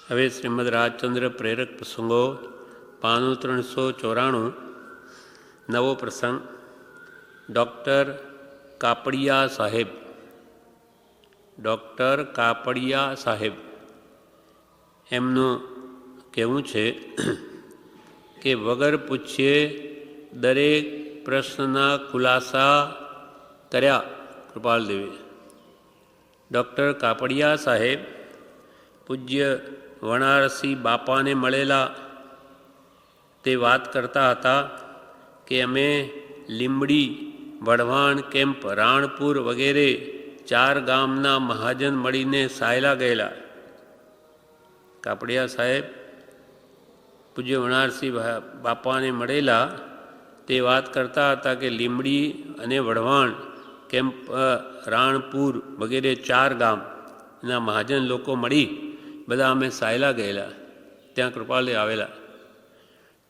હવે શ્રીમદ રાજચંદ્ર પ્રેરક પ્રસંગો પાનું 394 નવો પ્રસંગ. ડૉક્ટર કાપડિયા સાહેબ. ડૉક્ટર કાપડિયા સાહેબ એમનું કહેવું છે કે વગર પૂછ્યે દરેક પ્રશ્નના ખુલાસા કર્યા કૃપાલદેવે. ડૉક્ટર કાપડિયા સાહેબ પૂજ્ય વણારસી બાપાને મળેલા. તે વાત કરતા હતા કે અમે લીંબડી, વઢવાણ કેમ્પ, રાણપુર વગેરે 4 ગામના મહાજન મળીને સાયલા ગયેલા. કાપડિયા સાહેબ પૂજ્ય વણારસી બાપાને મળેલા. તે વાત કરતા હતા કે લીંબડી અને વઢવાણ કેમ્પ, રાણપુર વગેરે 4 ગામના મહાજન લોકો મળી બધા અમે સાયલા ગયેલા. ત્યાં કૃપાલદેવ આવેલા.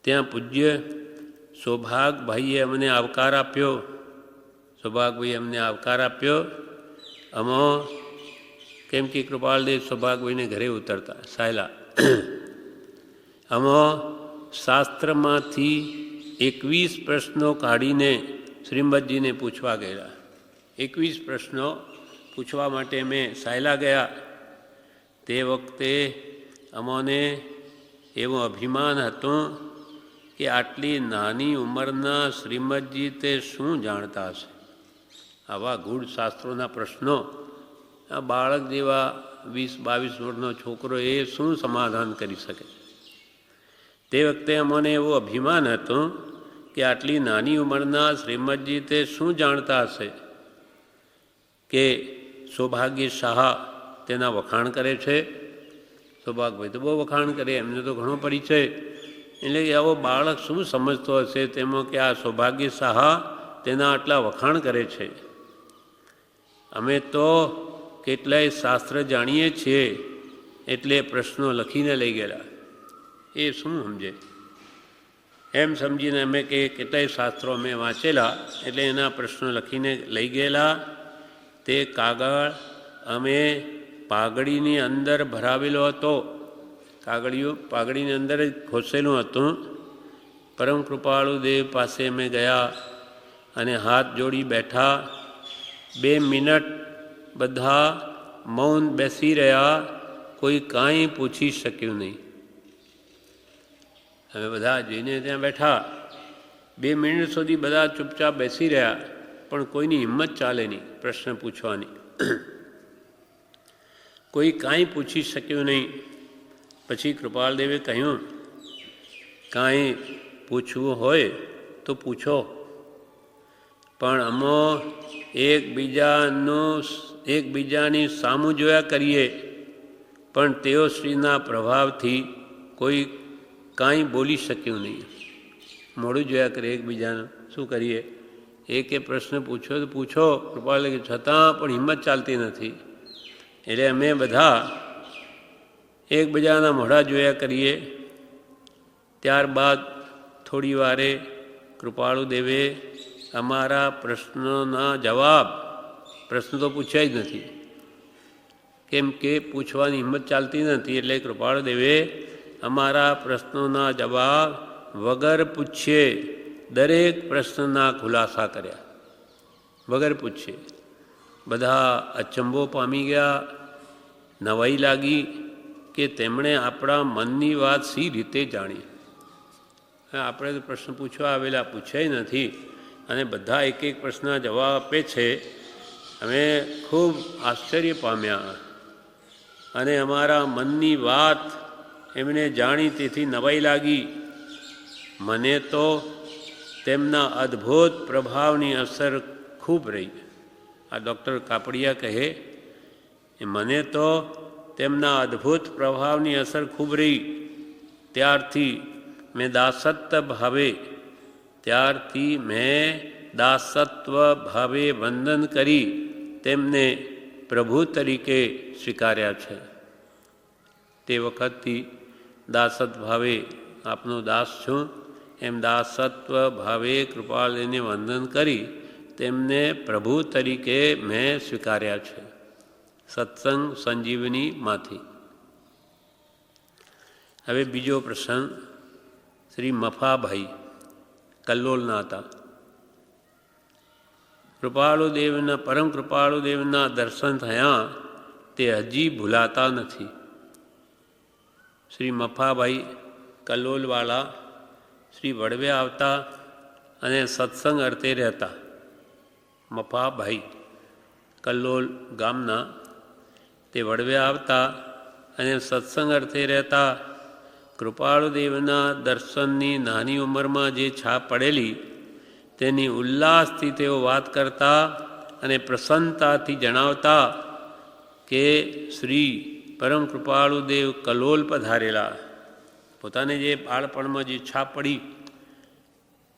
ત્યાં પૂજ્ય સૌભાગભાઈએ અમને આવકાર આપ્યો. સૌભાગભાઈએ અમને આવકાર આપ્યો. આમાં કેમ કે કૃપાલદેવ સૌભાગભાઈને ઘરે ઉતરતા સાયલા. આમાં શાસ્ત્રમાંથી 21 પ્રશ્નો કાઢીને શ્રીમદજીને પૂછવા ગયેલા. 21 પ્રશ્નો પૂછવા માટે અમે સાયલા ગયા. તે વખતે અમને એવું અભિમાન હતું કે આટલી નાની ઉંમરના શ્રીમદજી તે શું જાણતા હશે. આવા ગૂઢ શાસ્ત્રોના પ્રશ્નો આ બાળક જેવા 20-22 વર્ષનો છોકરો એ શું સમાધાન કરી શકે. તે વખતે અમને એવું અભિમાન હતું કે આટલી નાની ઉંમરના શ્રીમદજી તે શું જાણતા હશે કે સૌભાગ્ય શાહ તેના વખાણ કરે છે. સૌભાગભાઈ તો બહુ વખાણ કરે, એમને તો ઘણો પરિચય. એટલે આવો બાળક શું સમજતો હશે તેમાં કે આ સૌભાગ્ય શાહ તેના આટલા વખાણ કરે છે. અમે તો કેટલાય શાસ્ત્ર જાણીએ છીએ એટલે પ્રશ્નો લખીને લઈ ગયેલા. એ શું સમજે એમ સમજીને અમે કે કેટલાય શાસ્ત્રો અમે વાંચેલા એટલે એના પ્રશ્નો લખીને લઈ ગયેલા. તે કાગળ અમે પાઘડીની અંદર ભરાવેલો હતો. પાઘડીની અંદર જ ખોસેલું હતું. પરમ કૃપાળુ દેવ પાસે અમે ગયા અને હાથ જોડી બેઠા. 2 મિનિટ બધા મૌન બેસી રહ્યા. કોઈ કાંઈ પૂછી શક્યું નહીં. અમે બધા જઈને ત્યાં બેઠા. 2 મિનિટ સુધી બધા ચૂપચાપ બેસી રહ્યા, પણ કોઈની હિંમત ચાલે નહીં પ્રશ્ન પૂછવાની. કોઈ કાંઈ પૂછી શક્યું નહીં. પછી કૃપાલદેવે કહ્યું, કાંઈ પૂછવું હોય તો પૂછો, પણ અમો એકબીજાની સામું જોયા કરીએ. પણ તેઓ શ્રીના પ્રભાવથી કોઈ કાંઈ બોલી શક્યું નહીં. મોડું જોયા કરીએ એકબીજાનું. શું કરીએ? એકે પ્રશ્ન પૂછો તો પૂછો, કૃપાલદેવ છતાં પણ હિંમત ચાલતી નથી. એટલે અમે બધા એકબીજાના મોઢા જોયા કરીએ. ત્યારબાદ થોડી વારે કૃપાળુ દેવે અમારા પ્રશ્નોના જવાબ, પ્રશ્ન તો પૂછ્યા જ નથી કેમ કે પૂછવાની હિંમત ચાલતી નથી. એટલે કૃપાળુ દેવે અમારા પ્રશ્નોના જવાબ વગર પૂછ્યે દરેક પ્રશ્નના ખુલાસા કર્યા. વગર પૂછ્યે બધા અચંબો પામી ગયા. નવાઈ લાગી કે તેમણે આપણા મનની વાત સી રીતે જાણી. આપણે તો પ્રશ્ન પૂછવા આવેલા, પૂછ્યા નથી અને બધા એક એક પ્રશ્નના જવાબ આપે છે. અમે ખૂબ આશ્ચર્ય પામ્યા અને અમારા મનની વાત એમણે જાણી, તેથી નવાઈ લાગી. મને તો તેમના અદ્ભુત પ્રભાવની અસર ખૂબ રહી. આ ડૉક્ટર કાપડિયા કહે, મને તો તેમના અદ્ભુત પ્રભાવની અસર ખૂબ રહી. ત્યારથી મેં દાસત્વ ભાવે વંદન કરી તેમને પ્રભુ તરીકે સ્વીકાર્યા છે. તે વખતથી દાસત્વ ભાવે આપનો દાસ છું એમ દાસત્વ ભાવે કૃપાલદેવને વંદન કરી તેમને પ્રભુ તરીકે મેં સ્વીકાર્યા છે. સત્સંગ સંજીવનીમાંથી. હવે બીજો પ્રસંગ શ્રી મફાભાઈ કલ્લોલના હતા. કૃપાળુદેવના પરમ કૃપાળુદેવના દર્શન થયા તે હજી ભૂલાતા નથી. શ્રી મફાભાઈ કલ્લોલવાળા શ્રી વડવે આવતા અને સત્સંગ અર્થે રહેતા. મફાભાઈ કલ્લોલ ગામના તે વડવે આવતા અને સત્સંગ અર્થે રહેતા. કૃપાળુદેવના દર્શનની નાની ઉંમરમાં જે છાપ પડેલી તેની ઉલ્લાસથી તેઓ વાત કરતા અને પ્રસન્નતાથી જણાવતા કે શ્રી પરમ કૃપાળુદેવ કલોલ પધારેલા. પોતાને જે બાળપણમાં જે છાપ પડી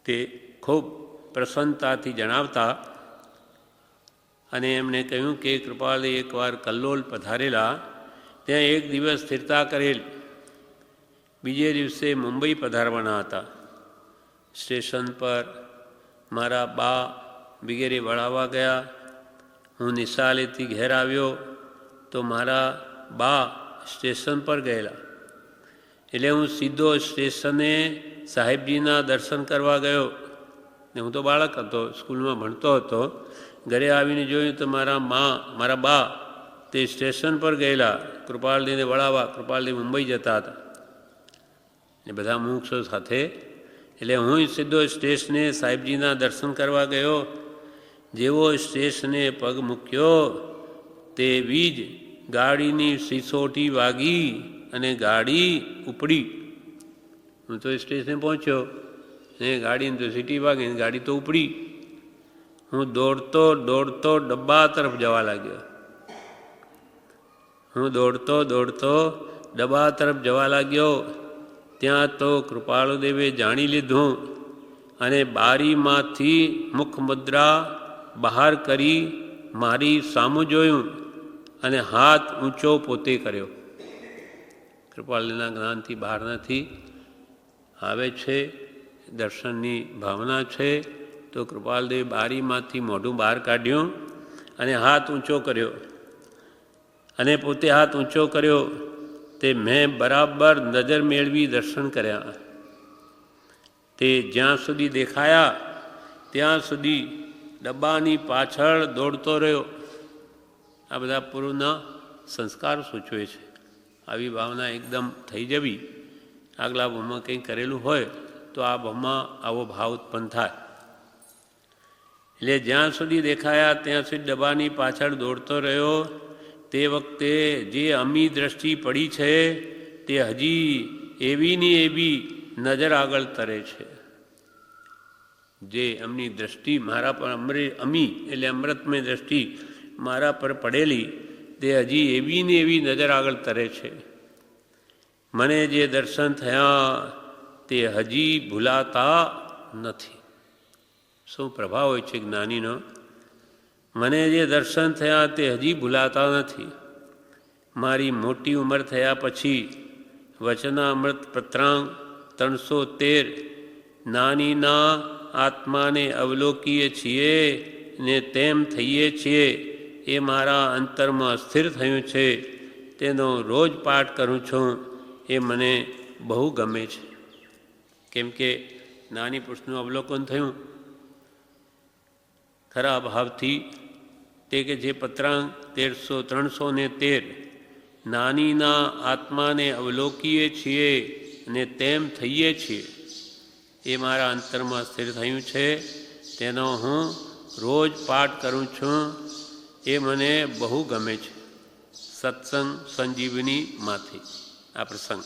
તે ખૂબ પ્રસન્નતાથી જણાવતા અને એમણે કહ્યું કે કૃપાળુદેવ એકવાર કલ્લોલ પધારેલા, ત્યાં એક દિવસ સ્થિરતા કરેલ, બીજે દિવસે મુંબઈ પધારવાના હતા. સ્ટેશન પર મારા બા વગેરે વળાવવા ગયા. હું નિશાળેથી ઘેર આવ્યો તો મારા બા સ્ટેશન પર ગયેલા, એટલે હું સીધો સ્ટેશને સાહેબજીના દર્શન કરવા ગયો. ને હું તો બાળક હતો, સ્કૂલમાં ભણતો હતો. ઘરે આવીને જોયું તો મારા બા તે સ્ટેશન પર ગયેલા કૃપાળદેવને વળાવવા. કૃપાળદેવ મુંબઈ જતા હતા ને બધા મુમુક્ષો સાથે. એટલે હું સીધો સ્ટેશને સાહેબજીના દર્શન કરવા ગયો. જેવો સ્ટેશને પગ મૂક્યો તેવી જ ગાડીની સિસોટી વાગી અને ગાડી ઉપડી. હું તો સ્ટેશને પહોંચ્યો ને ગાડીની તો સીટી વાગી, ગાડી તો ઉપડી. હું દોડતો ડબ્બા તરફ જવા લાગ્યો. ત્યાં તો કૃપાળુદેવે જાણી લીધું અને બારીમાંથી મુખમુદ્રા બહાર કરી મારી સામું જોયું અને હાથ ઊંચો પોતે કર્યો. કૃપાળુદેવના જ્ઞાનથી બહાર નથી, આવે છે, દર્શનની ભાવના છે. તો કૃપાળદેવ બારીમાંથી મોઢું બહાર કાઢ્યું અને હાથ ઊંચો કર્યો. અને પોતે હાથ ઊંચો કર્યો તે મેં બરાબર નજર મેળવી દર્શન કર્યા. તે જ્યાં સુધી દેખાયા ત્યાં સુધી ડબ્બાની પાછળ દોડતો રહ્યો. આ બધા પૂર્વના સંસ્કાર સૂચવે છે. આવી ભાવના એકદમ થઈ જવી. આગલા ભાવમાં કંઈ કરેલું હોય તો આ ભાવમાં આવો ભાવ ઉત્પન્ન થાય. એટલે જ્યાં સુધી દેખાયા ત્યાં સુધી ડબ્બાની પાછળ દોડતો રહ્યો. તે વખતે જે અમી દ્રષ્ટિ પડી છે તે હજી એવીની એવી નજર આગળ તરે છે. જે એમની દ્રષ્ટિ મારા પર અમી એટલે અમૃતમય દ્રષ્ટિ મારા પર પડેલી તે હજી એવીની એવી નજર આગળ તરે છે. મને જે દર્શન થયા તે હજી ભૂલાતા નથી. શું પ્રભાવ હોય છે જ્ઞાનીનો! મને જે દર્શન થયા તે હજી ભૂલાતા નથી. મારી મોટી ઉંમર થયા પછી વચનામૃત પત્રાંગ 313 નાનીના આત્માને અવલોકીએ છીએ ને તેમ થઈએ છીએ એ મારા અંતરમાં સ્થિર થયું છે. તેનો રોજ પાઠ કરું છું. એ મને બહુ ગમે છે. કેમ કે નાની પુરુષનું અવલોકન થયું ખરા ભાવથી. તે કે જે પત્રાંગ 313 નાનીના આત્માને અવલોકીએ છીએ અને તેમ થઈએ છીએ એ મારા અંતરમાં સ્થિર થયું છે. તેનો હું રોજ પાઠ કરું છું. એ મને બહુ ગમે છે. સત્સંગ સંજીવનીમાંથી આ પ્રસંગ.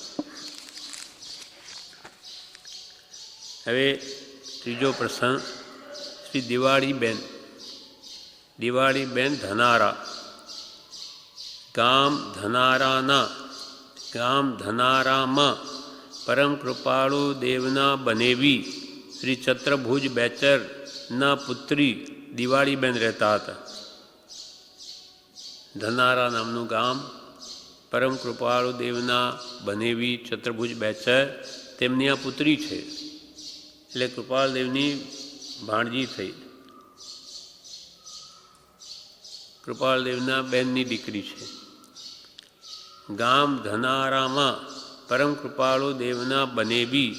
હવે ત્રીજો પ્રસંગ શ્રી દિવાળીબેન ધનારા. ગામ ધનારામાં પરમ કૃપાળુ દેવના બનેવી શ્રી છત્રભુજ બેચરના પુત્રી દિવાળીબેન રહેતા હતા. ધનારા નામનું ગામ પરમ કૃપાળુ દેવના બનેવી છત્રભુજ બેચર તેમની આ પુત્રી છે. એટલે કૃપાળદેવની ભાણજી થઈ. કૃપાળદેવના બેનની દીકરી છે. ગામ ધનારામાં પરમ કૃપાળુ દેવના બનેવી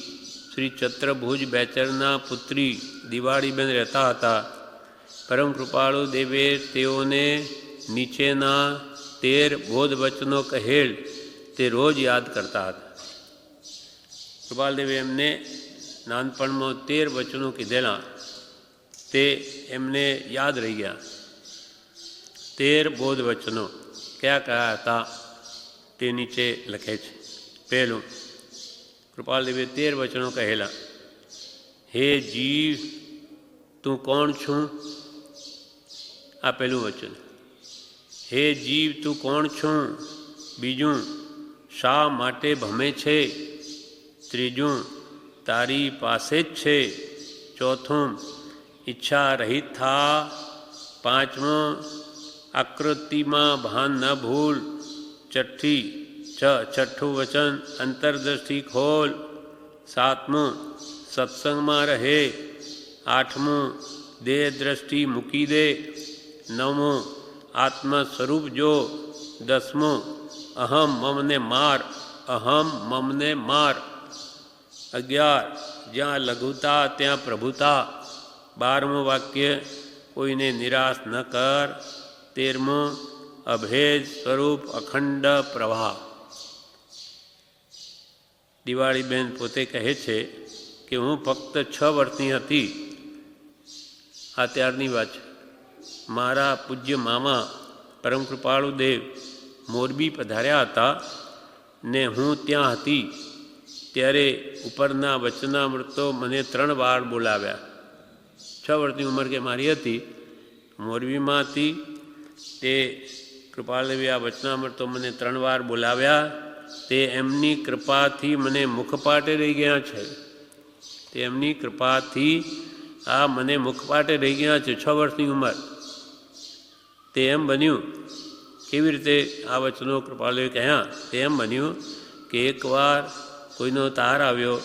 શ્રી ચત્રભુજ બેચરના પુત્રી દિવાળીબેન રહેતા હતા. પરમ કૃપાળુ દેવે તેઓને નીચેના 13 બોધવચનો કહેલ તે રોજ યાદ કરતા હતા. કૃપાલદેવે એમને નાનપણમાં 13 વચનો કીધેલા તે એમને યાદ રહી ગયા. 13 બોધવચનો કયા કયા હતા તે નીચે લખે છે. પહેલું, કૃપાલદેવે 13 વચનો કહેલા. હે જીવ, તું કોણ છું? આ પહેલું વચન. હે જીવ, તું કોણ છું? બીજું, શા માટે ભમે છે? ત્રીજું, તારી પાસે જ છે. ચોથું, ઈચ્છા રહિત થા. પાંચમું, આકૃતિમાં ભાન ન ભૂલ. છઠ્ઠું વચન, અંતરદ્રષ્ટિ ખોલ. સાતમું, સત્સંગમાં રહે. આઠમું, દેહ દ્રષ્ટિ મૂકી દે. નવમું, આત્મ સ્વરૂપ જો. 10મું, અહમ મમને માર. અહમ મમને માર. 11, જ્યાં લઘુતા ત્યાં પ્રભુતા. 12મું વાક્ય, કોઈને નિરાશ ન કર. 13મું, અભેદ સ્વરૂપ અખંડ પ્રવાહ. દિવાળીબેન પોતે કહે છે કે હું ફક્ત 6 વર્ષની હતી, આ ત્યારની વાત છે. મારા પૂજ્ય મામા પરમ કૃપાળુ દેવ મોરબી પધાર્યા હતા ને હું ત્યાં હતી ત્યારે ઉપરના વચનામૃતો મને 3 વાર બોલાવ્યા. 6 વર્ષની ઉંમર કે મારી હતી, મોરબીમાં હતી તે કૃપાલદેવે આ વચનામૃતો મને 3 વાર બોલાવ્યા. તે એમની કૃપાથી મને મુખપાટે રહી ગયા છે. તે એમની કૃપાથી આ મને મુખપાટે રહી ગયા છે. 6 વર્ષની ઉંમર. તે એમ બન્યું, કેવી રીતે આ વચનો કૃપાલદેવે કહ્યા? તે એમ બન્યું કે એકવાર કોઈનો તાર આવ્યો,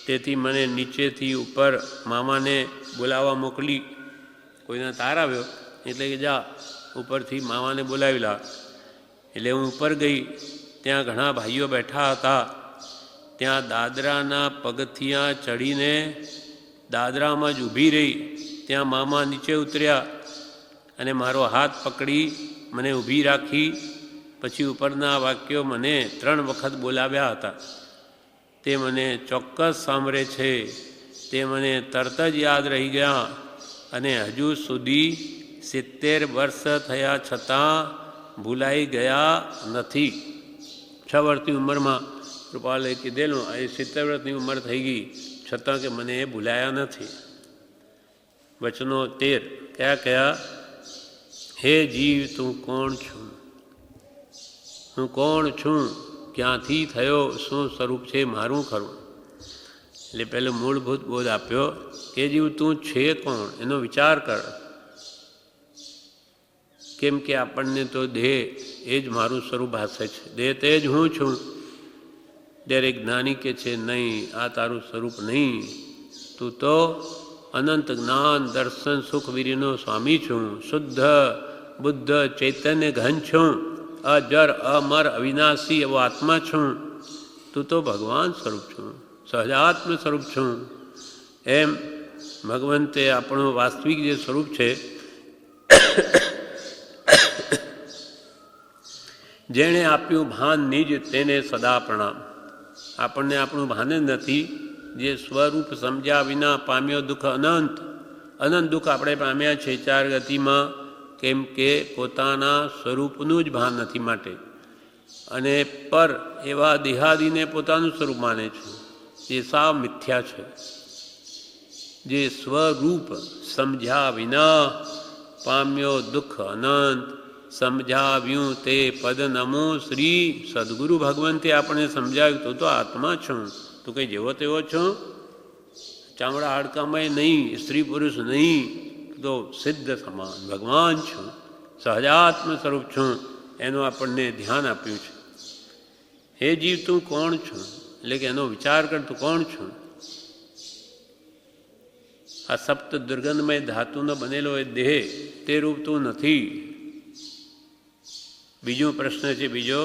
તેથી મને નીચેથી ઉપર મામાને બોલાવવા મોકલી. કોઈનો તાર આવ્યો એટલે કે જા ઉપરથી મામાને બોલાવી લા. એટલે હું ઉપર ગઈ. ત્યાં ઘણા ભાઈઓ બેઠા હતા. ત્યાં દાદરાના પગથિયાં ચડીને દાદરામાં જ ઊભી રહી. ત્યાં મામા નીચે ઉતર્યા અને મારો હાથ પકડી મને ઊભી રાખી. પછી ઉપરના વાક્યો મને 3 વખત બોલાવ્યા હતા. તે મને ચોક્કસ સાંભળે છે. તે મને તરત જ યાદ રહી ગયા અને હજુ સુધી 70 વર્ષ થયા છતાં ભૂલાઈ ગયા નથી. 6 વર્ષની ઉંમરમાં કૃપાલે કીધેલું, એ 70 વર્ષની ઉંમર થઈ ગઈ છતાં કે મને એ ભૂલાયા નથી. વચનો 13 કયા કયા? હે જીવ, તું કોણ છું? હું કોણ છું? ક્યાંથી થયો? શું સ્વરૂપ છે મારું ખરું? એટલે પહેલો મૂળભૂત બોધ આપ્યો કે જીવ તું છે કોણ એનો વિચાર કર. કેમ કે આપણને તો દેહ એ જ મારું સ્વરૂપ ભાસે છે. દેહ તે જ હું છું. દરેક જ્ઞાની કે છે નહીં, આ તારું સ્વરૂપ નહીં. તું તો અનંત જ્ઞાન દર્શન સુખ વીર્યનો સ્વામી છું. શુદ્ધ બુદ્ધ ચૈતન્ય ઘન છું. અજર અમર અવિનાશી એવો આત્મા છું. તું તો ભગવાન સ્વરૂપ છું, સહજાત્મ સ્વરૂપ છું. એમ ભગવંતે આપણું વાસ્તવિક જે સ્વરૂપ છે, જેણે આપ્યું ભાન નિજ તેને સદા પ્રણામ. આપણને આપણું ભાન જ નથી. જે સ્વરૂપ સમજ્યા વિના પામ્યો દુઃખ અનંત. અનંત દુઃખ આપણે પામ્યા છે 4 ગતિમાં. કેમ કે પોતાના સ્વરૂપનું જ ભાન નથી માટે. અને પર એવા દેહાદીને પોતાનું સ્વરૂપ માને છે, જે સાવ મિથ્યા છે. જે સ્વરૂપ સમજ્યા વિના પામ્યો દુઃખ અનંત, સમજાવ્યું તે પદ નમો શ્રી સદગુરુ ભગવંતે આપણે સમજાવ્યું. તો આત્મા છું, તું કંઈ જેવો તેવો છું, ચામડા હાડકામાં નહીં, સ્ત્રી પુરુષ નહીં, તો સિદ્ધ સમાન ભગવાન છું, સહજાત્મ સ્વરૂપ છું. એનું આપણને ધ્યાન આપ્યું છે. હે જીવ તું કોણ છું? એટલે કે એનો વિચાર કર, તું કોણ છું? આ સપ્ત દુર્ગંધમય ધાતુનો બનેલો એ દેહ તે રૂપ તું નથી. બીજો પ્રશ્ન છે બીજો,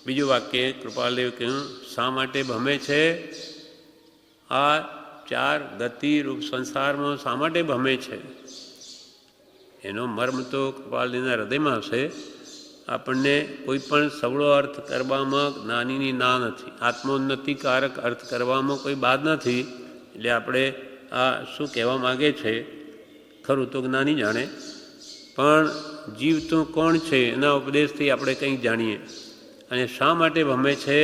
બીજું વાક્ય કૃપાલદેવે કહ્યું, શા માટે ભમે છે? આ ચાર ગતિરૂપ સંસારમાં શા માટે ભમે છે? એનો મર્મ તો કૃપાલદેવના હૃદયમાં હશે. આપણને કોઈ પણ સવળો અર્થ કરવામાં જ્ઞાનીની ના નથી. આત્મોન્નતિકારક અર્થ કરવામાં કોઈ બાદ નથી. એટલે આપણે આ શું કહેવા માગે છે ખરું તો જ્ઞાની જાણે, પણ જીવ તો કોણ છે એના ઉપદેશથી આપણે કંઈક જાણીએ. અને શા માટે ભમે છે?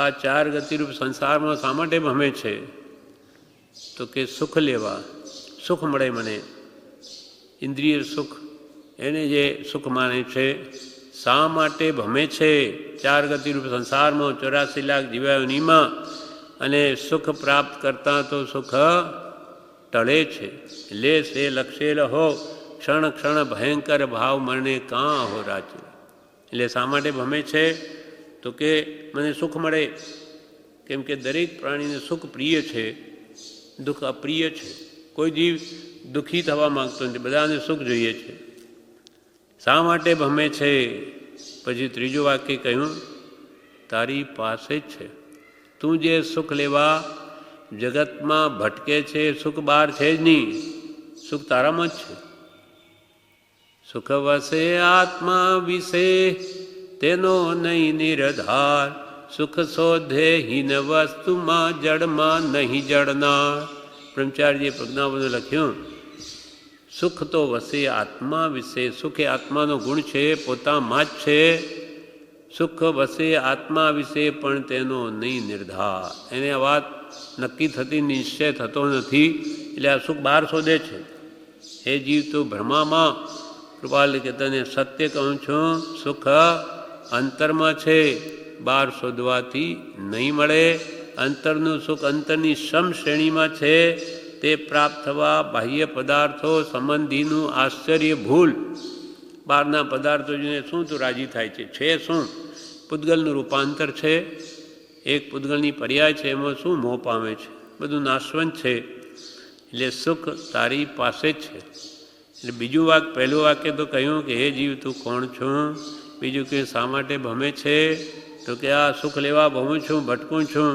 આ ચાર ગતિરૂપ સંસારમાં શા માટે ભમે છે? તો કે સુખ લેવા, સુખ મળે મને, ઇન્દ્રિય સુખ, એને જે સુખ માને છે. શા માટે ભમે છે? ચાર ગતિરૂપ સંસારમાં 84 લાખ જીવાયોનીમાં, અને સુખ પ્રાપ્ત કરતાં તો સુખ ટળે છે. લે સે લક્ષે રહો, ક્ષણ ક્ષણ ભયંકર ભાવ મરણે કાં અહો રાજ્ય. એટલે શા માટે ભમે છે? તો કે મને સુખ મળે. કેમ કે દરેક પ્રાણીને સુખ પ્રિય છે, દુઃખ અપ્રિય છે. કોઈ જીવ દુઃખી થવા માગતો નથી, બધાને સુખ જોઈએ છે. શા માટે ભમે છે? પછી ત્રીજું વાક્ય કહ્યું, તારી પાસે જ છે. તું જે સુખ લેવા જગતમાં ભટકે છે, સુખ બહાર છે જ નહીં, સુખ તારામાં જ છે. સુખ વસે આત્મા વિશે તેનો નહીં નિરધાર, સુખ શોધે હીન વસ્તુમાં જડમાં નહીં જડનાર. બ્રહ્મચારીજીએ પ્રજ્ઞાબોધમાં લખ્યું, સુખ તો વસે આત્મા વિશે. સુખ એ આત્માનો ગુણ છે, પોતામાં જ છે. સુખ વસે આત્મા વિશે પણ તેનો નહીં નિર્ધાર. એને આ વાત નક્કી થતી, નિશ્ચય થતો નથી. એટલે આ સુખ બહાર શોધે છે. એ જીવ તો ભ્રમામાં. કૃપાલ કે તને સત્ય કહું છું, સુખ અંતરમાં છે, બહાર શોધવાથી નહીં મળે. અંતરનું સુખ અંતરની સમ શ્રેણીમાં છે. તે પ્રાપ્ત થવા બાહ્ય પદાર્થો સંબંધીનું આશ્ચર્ય ભૂલ. બહારના પદાર્થો જોઈને શું તું રાજી થાય છે શું? પૂતગલનું રૂપાંતર છે, એક પૂતગલની પર્યાય છે, એમાં શું મોહ પામે છે? બધું નાશવંત છે. એટલે સુખ તારી પાસે જ છે. એટલે બીજું પહેલું વાક્ય તો કહ્યું કે હે જીવ તું કોણ છું? બીજું કે શા માટે ભમે છે? તો કે આ સુખ લેવા ભમું છું, ભટકું છું.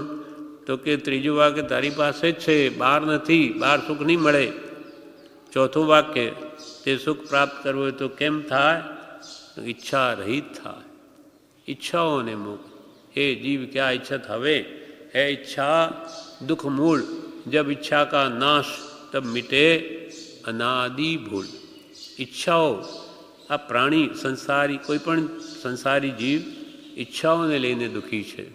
તો કે ત્રીજું વાક્ય તારી પાસે જ છે, બહાર નથી, બહાર સુખ નહીં મળે. ચોથું વાક્ય, તે સુખ પ્રાપ્ત કરવું હોય તો કેમ થાય? ઈચ્છા રહિત થાય, ઈચ્છાઓને મુક્ત. हे जीव क्या इच्छत हवे? है इच्छा दुख मूल, जब इच्छा का नाश तब मिटे अनादि भूल. ઈચ્છાઓ, આ પ્રાણી સંસારી, કોઈ પણ સંસારી જીવ ઈચ્છાઓને લઈને દુઃખી છે.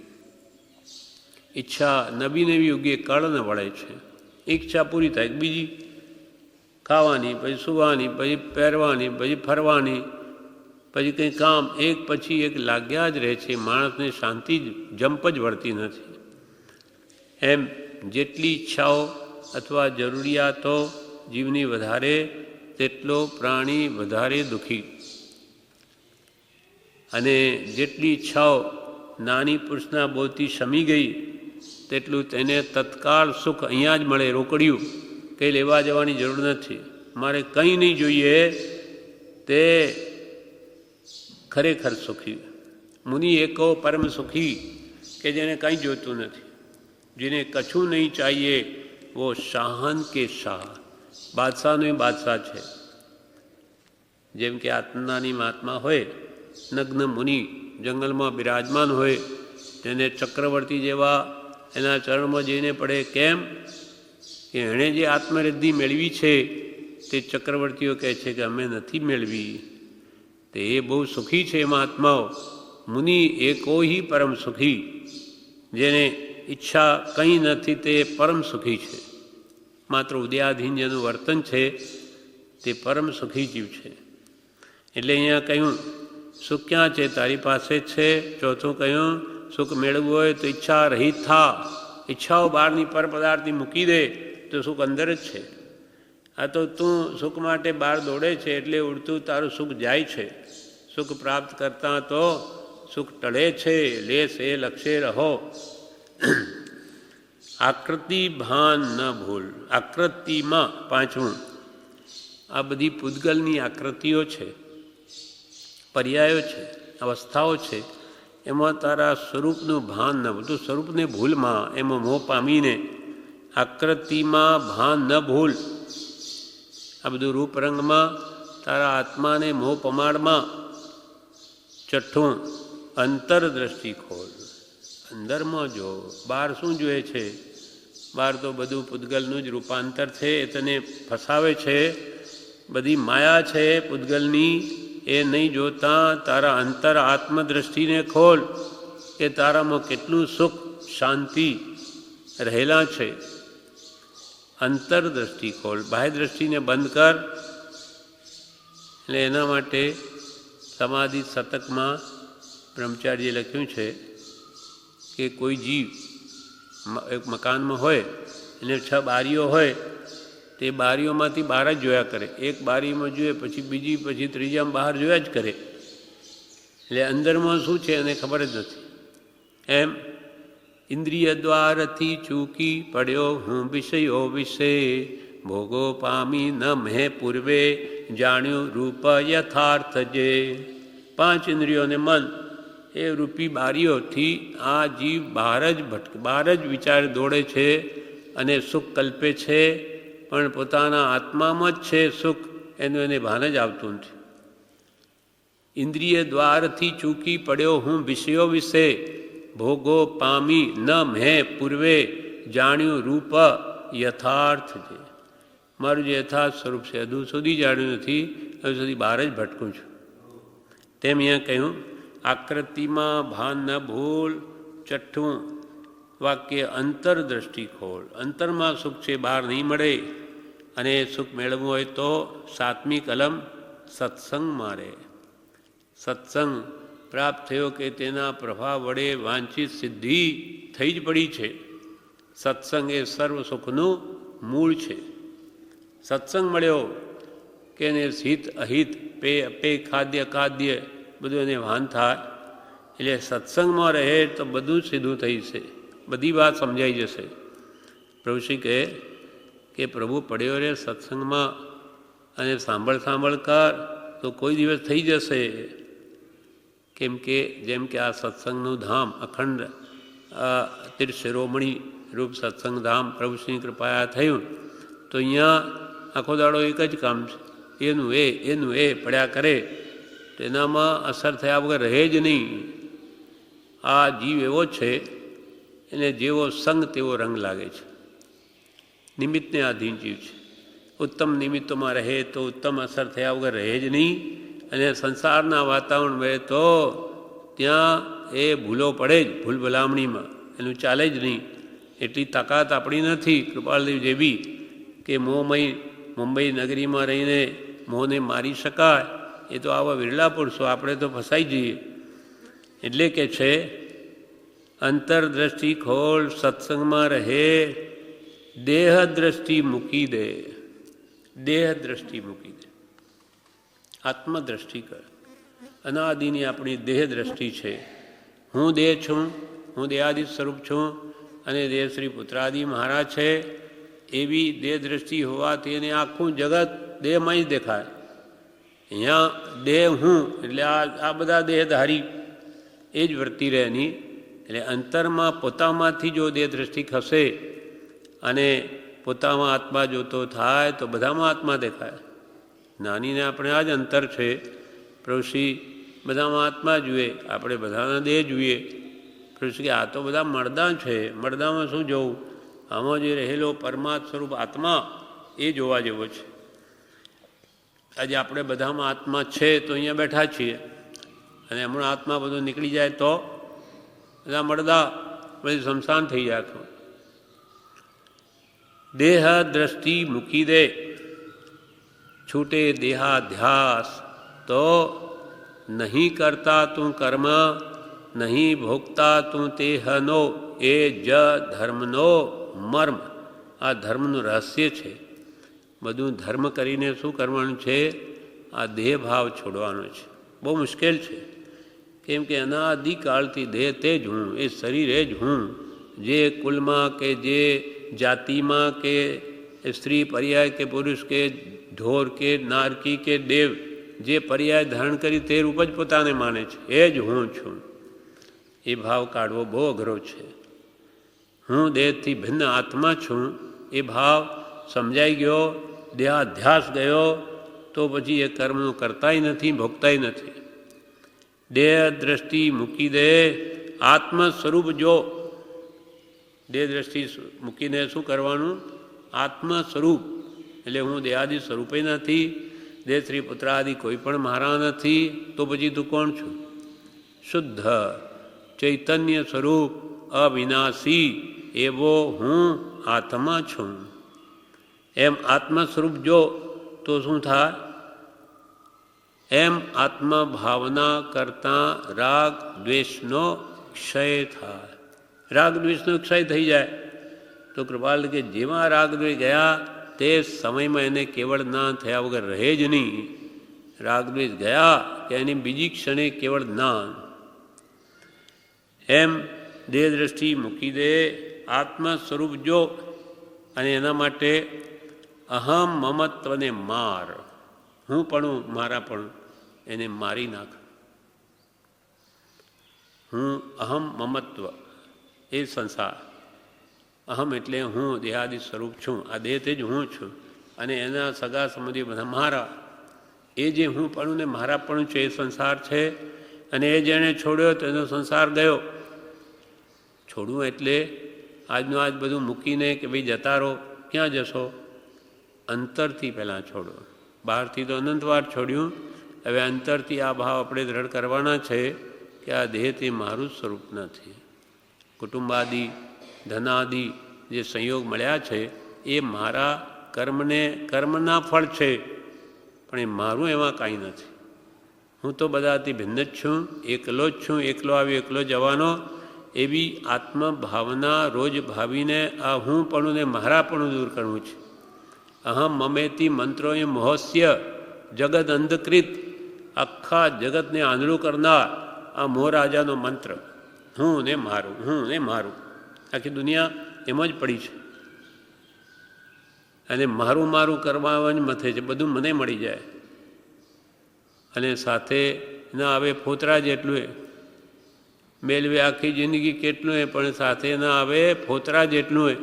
ઈચ્છા નવી નવી ઉગી કળને વળે છે. ઈચ્છા પૂરી થાય, બીજી ખાવાની, પછી સૂવાની, પછી પહેરવાની, પછી ફરવાની, પછી કંઈ કામ, એક પછી એક લાગ્યા જ રહે છે. માણસને શાંતિ જંપ જ વળતી નથી. એમ જેટલી ઈચ્છાઓ અથવા જરૂરિયાતો જીવની વધારે, તેટલો પ્રાણી વધારે દુઃખી. અને જેટલી ઈચ્છાઓ નાની પુરુષના બોધથી શમી ગઈ, તેટલું તેને તત્કાળ સુખ અહીંયા જ મળે, રોકડિયું. કંઈ લેવા જવાની જરૂર નથી, મારે કંઈ નહીં જોઈએ. તે ખરેખર સુખી. મુનિ એકો પરમ સુખી, કે જેને કંઈ જોતું નથી, જેને કછું નહીં ચાહીએ, વો શાહન કે શાહ. બાદશાહનો બાદશાહ છે. જેમ કે આત્માની મહાત્મા હોય, નગ્ન મુનિ જંગલમાં બિરાજમાન હોય, તેને ચક્રવર્તી જેવા એના ચરણમાં જઈને પડે. કેમ કે એણે જે આત્મરિદ્ધિ મેળવી છે તે ચક્રવર્તીઓ કહે છે કે અમે નથી મેળવી. તે એ બહુ સુખી છે એમાં આત્માઓ. મુનિ એકો હિ પરમ સુખી, જેને ઈચ્છા કંઈ નથી તે પરમ સુખી છે. માત્ર ઉદયાધીન જેનું વર્તન છે તે પરમ સુખી જીવ છે. એટલે અહીંયા કહ્યું સુખ ક્યાં છે? તારી પાસે જ છે. ચોથું કહ્યું સુખ મેળવવું હોય તો ઈચ્છા રહિત થા. ઈચ્છાઓ બહારની પર પદાર્થની મૂકી દે તો સુખ અંદર જ છે. આ તો તું સુખ માટે બહાર દોડે છે એટલે ઉડતું તારું સુખ જાય છે. સુખ પ્રાપ્ત કરતાં તો સુખ ટળે છે. લે સે લક્ષે રહો. આકૃતિ ભાન ન ભૂલ. આકૃતિમાં પાંચમું, આ બધી પૂતગલની આકૃતિઓ છે, પર્યાયો છે, અવસ્થાઓ છે. એમાં તારા સ્વરૂપનું ભાન ન ભૂલ, તું સ્વરૂપને ભૂલમાં, એમાં મોહ પામીને આકૃતિમાં ભાન ન ભૂલ. આ બધું રૂપરંગમાં તારા આત્માને મોહ પમાડમાં. છઠ્ઠું, અંતરદ્રષ્ટિ ખોલ, અંદરમાં જો. બહાર શું જોઈએ છે? બહાર તો બધું પૂતગલનું જ રૂપાંતર છે, એ તને ફસાવે છે. બધી માયા છે પૂતગલની, એ નહીં જોતા તારા અંતર આત્મદ્રષ્ટિને ખોલ કે તારામાં કેટલું સુખ શાંતિ રહેલા છે. અંતરદ્રષ્ટિ ખોલ, બાહ્ય દ્રષ્ટિને બંધ કર. એટલે એના માટે સમાધિ શતકમાં બ્રહ્મચારીએ લખ્યું છે કે કોઈ જીવ એક મકાનમાં હોય અને 6 બારીઓ હોય, તે બારીઓમાંથી બહાર જ જોયા કરે. એક બારીમાં જોઈએ, પછી બીજી, પછી ત્રીજામાં બહાર જોયા જ કરે. એટલે અંદરમાં શું છે એને ખબર જ નથી. એમ ઇન્દ્રિય દ્વારથી ચૂકી પડ્યો હું વિષયો વિશે, ભોગો પામી ન મેં પૂર્વે, જાણ્યું રૂપ યથાર્થ જે. 5 ઇન્દ્રિયોને મન એ રૂપી બારીઓથી આ જીવ બહાર જ વિચાર દોડે છે અને સુખ કલ્પે છે, પણ પોતાના આત્મામાં જ છે સુખ, એનું એને ભાન જ આવતું નથી. ઇન્દ્રિય દ્વારથી ચૂકી પડ્યો હું વિષયો વિશે, ભોગો પામી ન મેં પૂર્વે, જાણ્યું રૂપ યથાર્થ જે. મારું જે યથાર્થ સ્વરૂપ છે હજુ સુધી જાણ્યું નથી, હજુ સુધી બહાર જ ભટકું છું. તેમ અહીંયા કહ્યું આકૃતિમાં ભાન ન ભૂલ. છઠ્ઠું વાક્ય, અંતરદ્રષ્ટિ ખોલ, અંતરમાં સુખ છે, બહાર નહીં મળે. અને સુખ મેળવવું હોય તો 7મી કલમ સત્સંગમાં રહે. સત્સંગ પ્રાપ્ત થયો કે તેના પ્રભાવ વડે વાંછિત સિદ્ધિ થઈ જ પડી છે. સત્સંગ એ સર્વ સુખનું મૂળ છે. સત્સંગ મળ્યો કે એને હિત અહિત, પે અપે, ખાદ્ય ખાદ્ય બધું એને ભાન થાય. એટલે સત્સંગમાં રહે તો બધું જ સીધું થઈ છે, બધી વાત સમજાઈ જશે. પ્રભુશ્રી કહે કે પ્રભુ પડ્યો રે સત્સંગમાં અને સાંભળ કર તો કોઈ દિવસ થઈ જશે. કેમ કે જેમ કે આ સત્સંગનું ધામ અખંડ તીર્થશિરોમણી રૂપ સત્સંગ ધામ પ્રભુશ્રીની કૃપાયા થયું, તો અહીંયા આખો દાડો એક જ કામ છે, એનું એ પડ્યા કરે. તેનામાં અસર થયા વગર રહે જ નહીં. આ જીવ એવો છે, એને જેવો સંગ તેવો રંગ લાગે છે. નિમિત્તને આધીન જીવ છે. ઉત્તમ નિમિત્તોમાં રહે તો ઉત્તમ અસર થયા વગર રહે જ નહીં. અને સંસારના વાતાવરણ રહે તો ત્યાં એ ભૂલો પડે જ, ભૂલ ભલામણીમાં એનું ચાલે જ નહીં. એટલી તાકાત આપણી નથી કૃપાલદેવ જેવી કે મોહમય મુંબઈ નગરીમાં રહીને મોહને મારી શકાય. એ તો આવા વિરલા પુરુષો, આપણે તો ફસાઈ જઈએ. એટલે કે છે અંતરદ્રષ્ટિ ખોલ, સત્સંગમાં રહે, દેહ દ્રષ્ટિ મૂકી દે. દેહ દ્રષ્ટિ મૂકી દે, આત્મદ્રષ્ટિ કર. અનાદિની આપણી દેહ દ્રષ્ટિ છે. હું દેહ છું, હું દેહાદિ સ્વરૂપ છું અને દેહ શ્રી પુત્રાદિ મહારાજ છે. એવી દેહ દ્રષ્ટિ હોવાથી એને આખું જગત દેહમાં જ દેખાય. અહીંયા દેહ હું એટલે આ બધા દેહધારી એ જ વર્તી રહે નહીં. એટલે અંતરમાં પોતામાંથી જો દેહ દ્રષ્ટિ ખસે અને પોતામાં આત્મા જોતો થાય તો બધામાં આત્મા દેખાય. નાનીને આપણે આ જ અંતર છે. પ્રભુશ્રી બધામાં આત્મા જુએ, આપણે બધાના દેહ જોઈએ. પ્રભુશ્રી આ તો બધા મળદા છે, મળદામાં શું જોવું? આમાં જે રહેલો પરમાત્મ સ્વરૂપ આત્મા એ જોવા જેવો છે. આજે આપણે બધામાં આત્મા છે તો અહીંયા બેઠા છીએ, અને હમણાં આત્મા બધું નીકળી જાય તો બધા મળદા બધી શમશાન થઈ જાય. તો દેહ દ્રષ્ટિ મૂકી દે, છૂટે દેહાધ્યાસ તો નહીં કરતા તું કર્મ, નહીં ભોગતા તું તેહનો, એ જ ધર્મનો મર્મ. આ ધર્મનું રહસ્ય છે. બધું ધર્મ કરીને શું કરવાનું છે? આ દેહ ભાવ છોડવાનો છે. બહુ મુશ્કેલ છે. કેમ કે અનાદિકાળથી દેહ તે જ હું, એ શરીર એ જ હું. જે કુલમાં કે જે જાતિમાં કે સ્ત્રી પર્યાય કે પુરુષ કે ઢોર કે નારકી કે દેવ જે પર્યાય ધારણ કરી તે રૂપ જ પોતાને માને છે, એ જ હું છું. એ ભાવ કાઢવો બહુ અઘરો છે. હું દેહથી ભિન્ન આત્મા છું એ ભાવ સમજાઈ ગયો, દેહાધ્યાસ ગયો, તો પછી એ કર્મનું કરતાય નથી, ભોગતાય નથી. દેહ દ્રષ્ટિ મૂકી દે, આત્મ સ્વરૂપ જો. દેહ દ્રષ્ટિ મૂકીને શું કરવાનું? આત્મ સ્વરૂપ એટલે હું દેહાદિ સ્વરૂપે નથી, દેહ સ્ત્રી પુત્ર આદિ કોઈ પણ મારા નથી, તો પછી તું કોણ છું? શુદ્ધ ચૈતન્ય સ્વરૂપ અવિનાશી એવો હું આત્મા છું. એમ આત્મ સ્વરૂપ જો તો શું થાય? એમ આત્મભાવના કરતાં રાગ દ્વેષનો ક્ષય થાય. રાગ દ્વેષનો ક્ષય થઈ જાય તો કૃપાલ કે જેમાં રાગ દ્વેષ ગયા તે સમયમાં એને કેવળ ના થયા વગર રહે જ નહીં. રાગ દ્વેષ ગયા કે એની બીજી ક્ષણે કેવળ જ્ઞાન. એમ દેહ દ્રષ્ટિ મૂકી દે, આત્મ સ્વરૂપ જો, અને એના માટે અહમ મમત્વને માર. હું પણ મારા પણ એને મારી નાખ. હું અહમ મમત્વ એ સંસાર. અહમ એટલે હું દેહાદિ સ્વરૂપ છું, આ દેહ તે જ હું છું, અને એના સગા સંબંધી બધા મારા. એ જે હું પણ ને મારા પણ છે એ સંસાર છે, અને એ જેણે છોડ્યો તો એનો સંસાર ગયો. છોડવું એટલે આજનું આજ બધું મૂકીને કે ભાઈ જતા રહો, ક્યાં જશો? અંતરથી પહેલાં છોડો. બહારથી તો અનંતવાર છોડ્યું, હવે અંતરથી આ ભાવ આપણે દ્રઢ કરવાના છે કે આ દેહ તે મારું સ્વરૂપ નથી. કુટુંબાદિ ધનાદિ જે સંયોગ મળ્યા છે એ મારા કર્મના ફળ છે, પણ એ મારું એમાં કાંઈ નથી. હું તો બધાથી ભિન્ન જ છું, એકલો જ છું, એકલો આવ્યો એકલો જવાનો. એવી આત્મભાવના રોજ ભાવીને આ હું પણ ને મારા પણ દૂર કરવું છે. અહમ મમેતી મંત્રો એ મોહસ્ય જગત અંધકૃત. આખા જગતને આંધળું કરનાર આ મોહરાજાનો મંત્ર, હું ને મારું, હું ને મારું. આખી દુનિયા એમ જ પડી છે, અને મારું મારું કરવા જ મથે છે. બધું મને મળી જાય, અને સાથે ના આવે ફોતરા જેટલું મેળવે આખી જિંદગી કેટલું પણ સાથે ના આવે ફોતરા જેટલું.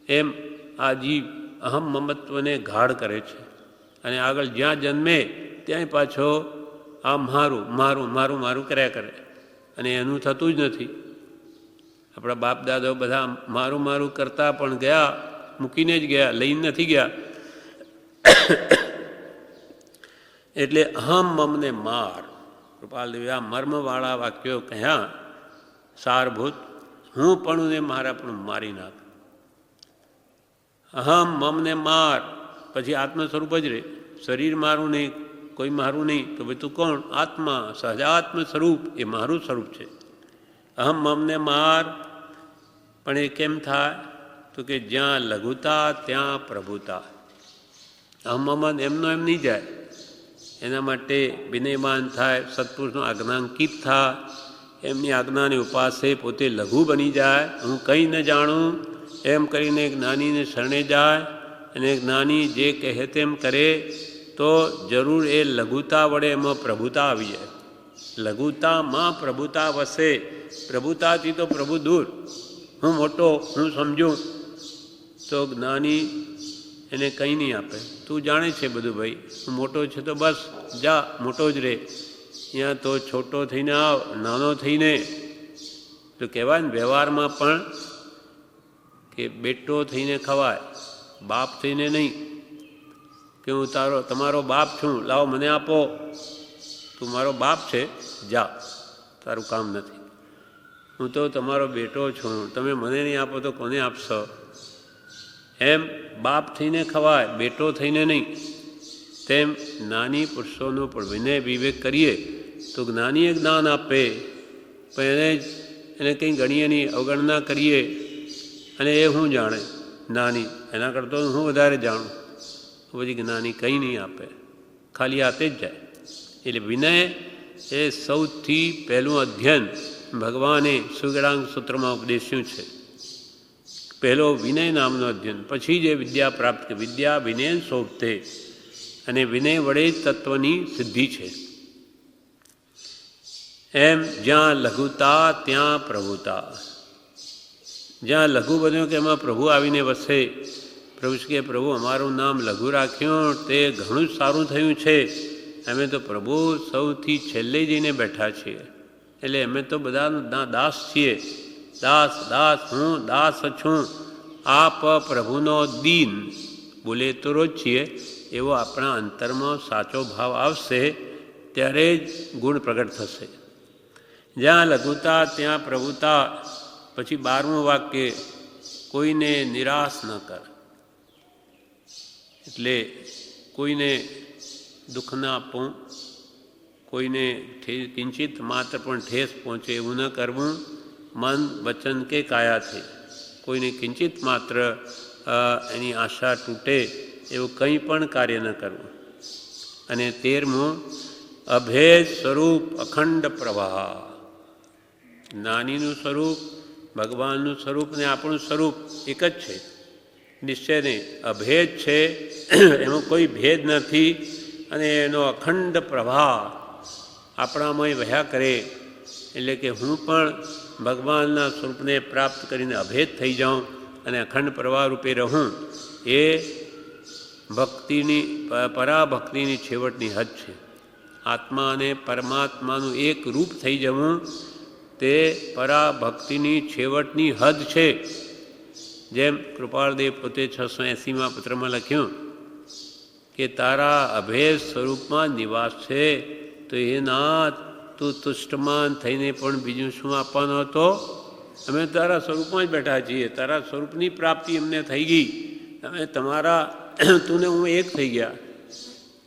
એમ આ જીવ અહમ મમત્વને ગાઢ કરે છે, અને આગળ જ્યાં જન્મે ત્યાંય પાછો આ મારું મારું મારું મારું કર્યા કરે, અને એનું થતું જ નથી. આપણા બાપ દાદાઓ બધા મારું મારું કરતા પણ ગયા, મૂકીને જ ગયા, લઈને નથી ગયા. એટલે અહમ મમને માર. કૃપાલદેવે આ મર્મવાળા વાક્યો કહ્યા સારભૂત. હું પણ ને મારા પણ મારી નાખ. અહમ મમને માર, પછી આત્મ સ્વરૂપ જ રહે. શરીર મારું નહીં, કોઈ મારું નહીં, તો ભાઈ તું કોણ? આત્મા, સહજાત્મ સ્વરૂપ, એ મારું સ્વરૂપ છે. અહમ મમને માર. પણ એ કેમ થાય? તો કે જ્યાં લઘુતા ત્યાં પ્રભુતા. અહમ મમન એમનો એમ નહીં જાય. એના માટે વિનયમાન થાય, સત્પુરુષનો આજ્ઞાંકિત થાય, એમની આજ્ઞાની ઉપાસે પોતે લઘુ બની જાય. હું કંઈ ન જાણું એમ કરીને જ્ઞાનીને શરણે જાય, અને જ્ઞાની જે કહે તેમ કરે તો જરૂર એ લઘુતા વડે એમાં પ્રભુતા આવી જાય. લઘુતામાં પ્રભુતા વસે. પ્રભુતાથી તો પ્રભુ દૂર. હું મોટો, હું સમજું, તો જ્ઞાની એને કંઈ નહીં આપે. તું જાણે છે બધું ભાઈ, તું મોટો છે તો બસ જા, મોટો જ રહે. ત્યાં તો છોટો થઈને આવ, નાનો થઈને. તો કહેવાય ને વ્યવહારમાં પણ કે બેટો થઈને ખવાય, બાપ થઈને નહીં. કે હું તમારો બાપ છું, લાવો મને આપો. તું મારો બાપ છે, જા, તારું કામ નથી. હું તો તમારો બેટો છું, તમે મને નહીં આપો તો કોને આપશો? એમ બાપ થઈને ખવાય, બેટો થઈને નહીં. તેમ જ્ઞાની પુરુષોનો પણ વિનય વિવેક કરીએ તો જ્ઞાનીએ જ્ઞાન આપે, પણ એને કંઈ ગણીએ નહીં, અવગણના કરીએ, અને એ શું જાણે જ્ઞાની? એના કરતાં હું વધારે જાણું. પછી જ્ઞાની કંઈ નહીં આપે, ખાલી આપે જ જાય. એટલે વિનય એ સૌથી પહેલું અધ્યયન ભગવાને સુગળાંગ સૂત્રમાં ઉપદેશ્યું છે. પહેલો વિનય નામનો અધ્યયન, પછી જે વિદ્યા પ્રાપ્ત. વિદ્યા વિનય શોભતે, અને વિનય વડે તત્વની સિદ્ધિ છે. એમ જ્યાં લઘુતા ત્યાં પ્રભુતા. જ્યાં લઘુ બન્યો કે એમાં પ્રભુ આવીને વસે. પ્રભુ કે પ્રભુ અમારું નામ લઘુ રાખ્યું તે ઘણું જ સારું થયું છે. અમે તો પ્રભુ સૌથી છેલ્લે જઈને બેઠા છીએ. એટલે અમે તો બધા દાસ છીએ. દાસ દાસ હું દાસ છું. આપ પ્રભુનો દીન બોલે તો રોજ છીએ એવો આપણા અંતરમાં સાચો ભાવ આવશે ત્યારે જ ગુણ પ્રગટ થશે. જ્યાં લઘુતા ત્યાં પ્રભુતા. પછી 12મું વાક્ય, કોઈને નિરાશ ન કર. એટલે કોઈને દુઃખ ન આપવું, કોઈને કિંચિત માત્ર પણ ઠેસ પહોંચે એવું ન કરવું, મન વચન કે કાયાથી. કોઈને કિંચિત માત્ર એની આશા તૂટે એવું કંઈ પણ કાર્ય ન કરવું. અને 13મું, અભેદ સ્વરૂપ અખંડ પ્રવાહ. જ્ઞાનીનું સ્વરૂપ, ભગવાનનું સ્વરૂપ ને આપણું સ્વરૂપ એક જ છે. નિશ્ચય નહીં, અભેદ છે, એમાં કોઈ ભેદ નથી. અને એનો અખંડ પ્રવાહ આપણામાં વહ્યા કરે. એટલે કે હું પણ ભગવાનના સ્વરૂપને પ્રાપ્ત કરીને અભેદ થઈ જાઉં અને અખંડ પ્રવાહ રૂપે રહું. એ ભક્તિની પરાભક્તિની છેવટની હદ છે. આત્મા અને પરમાત્માનું એક રૂપ થઈ જવું તે પરાભક્તિની છેવટની હદ છે. જેમ કૃપાળદેવ પોતે 680માં પત્રમાં લખ્યું કે તારા અભેદ સ્વરૂપમાં નિવાસ છે. તો એ નાથ, તું તુષ્ટમાન થઈને પણ બીજું શું આપવાનો હતો? અમે તારા સ્વરૂપમાં જ બેઠા છીએ. તારા સ્વરૂપની પ્રાપ્તિ અમને થઈ ગઈ. અમે તમારા તુંને હું એક થઈ ગયા.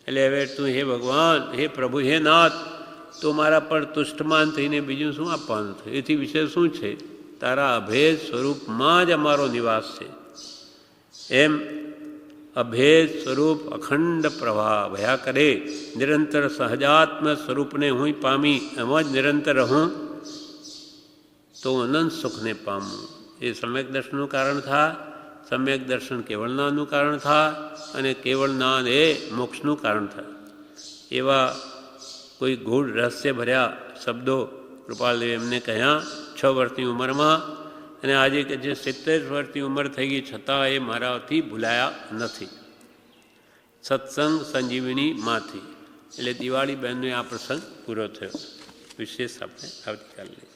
એટલે હવે તું હે ભગવાન, હે પ્રભુ, હે નાથ, તો મારા પર તુષ્ટમાન થઈને બીજું શું આપવાનું થયું? એથી વિશે શું છે? તારા અભેદ સ્વરૂપમાં જ અમારો નિવાસ છે. એમ અભેદ સ્વરૂપ અખંડ પ્રવાહ વહ્યા કરે. નિરંતર સહજાત્મ સ્વરૂપને હું પામી એમાં જ નિરંતર રહું તો અનંત સુખને પામું. એ સમ્યક દર્શનનું કારણ થાય. સમ્યક દર્શન કેવળ જ્ઞાનનું કારણ થાય અને કેવળ જ્ઞાન એ મોક્ષનું કારણ થાય. એવા કોઈ ગૂઢ રહસ્ય ભર્યા શબ્દો કૃપાલદેવ એમને કહ્યા 6 વર્ષની ઉંમરમાં. અને આજે કે જે 70 વર્ષની ઉંમર થઈ ગઈ છતાં એ મારાથી ભૂલાયા નથી. સત્સંગ સંજીવની માંથી. એટલે દિવાળી બહેનનો આ પ્રસંગ પૂરો થયો. વિશેષ આપણે આવતીકાલે